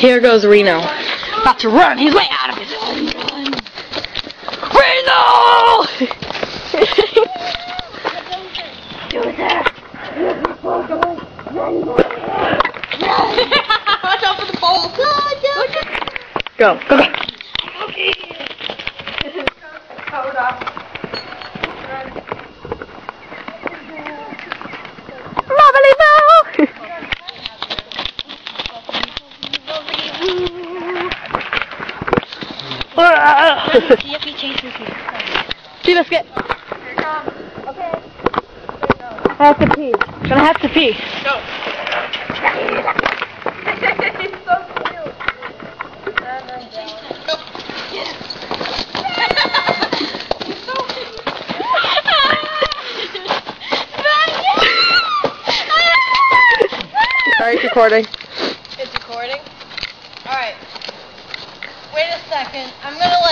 Here goes Reno. About to run. He's way out of his own run. Reno! Do it there. Watch out for the pole. Go. Go. Okay. Hold up. Lovely now. See, let's get. Okay. I have to pee. Gonna have to pee. Go. He's so cute. Go. Alright, it's recording. It's recording? Alright. Wait a second. I'm gonna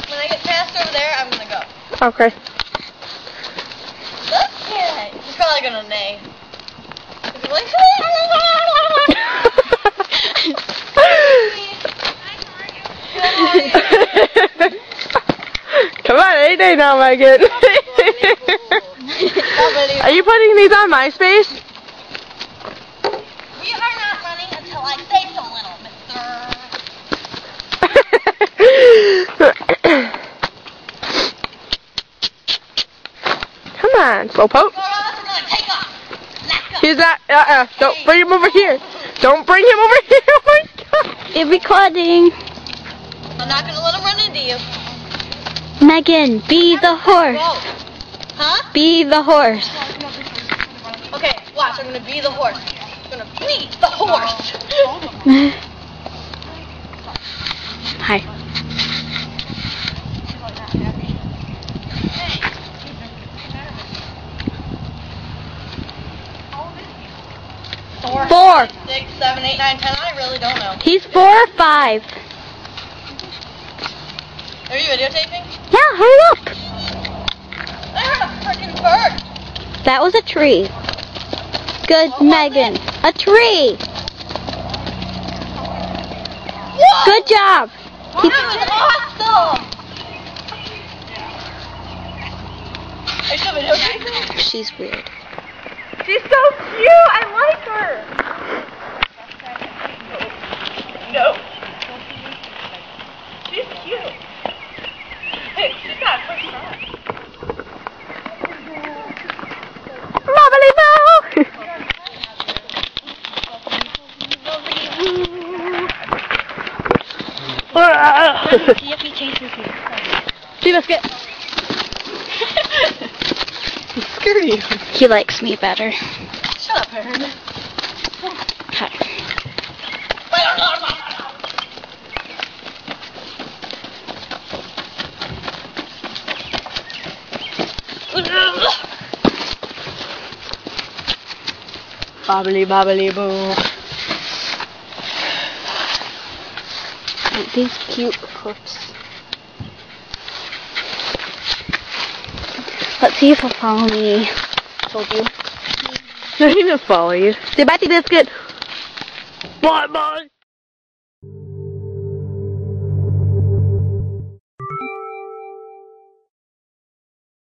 when I get past over there, I'm gonna go. Okay. Okay. He's probably gonna neigh. He'll be like, Come on, 8 day now, Megan. Are you putting these on MySpace? We are not running until I say so, little mister. Come on, slowpoke. Go around, we're gonna take off. Let's go. He's not. Don't bring him over here. Don't bring him over here. Oh my God. It's recording. I'm not gonna let him run into you. Megan, be the horse. Whoa. Huh? Be the horse. Okay, watch. I'm gonna be the horse. I'm gonna be the horse. Hi. Four. 6, 7, 8, 9, 10. I really don't know. He's 4 or 5. Are you videotaping? Yeah, hurry up. I heard a freaking bird. That was a tree. Good, What was Megan. A tree. Whoa! Good job. Keep That was awesome. Are you still videotaping? She's weird. She's so cute. I like her. No. She's cute. Hey, she's got a quick shot. Lovely now. See, let's get. Screw you. He likes me better. Shut up, Aaron. Hi. Bobbly bobbly boo. These cute hoofs. Let's see if he'll follow me. Told you. I didn't follow you. Say bye to Biscuit. Bye bye.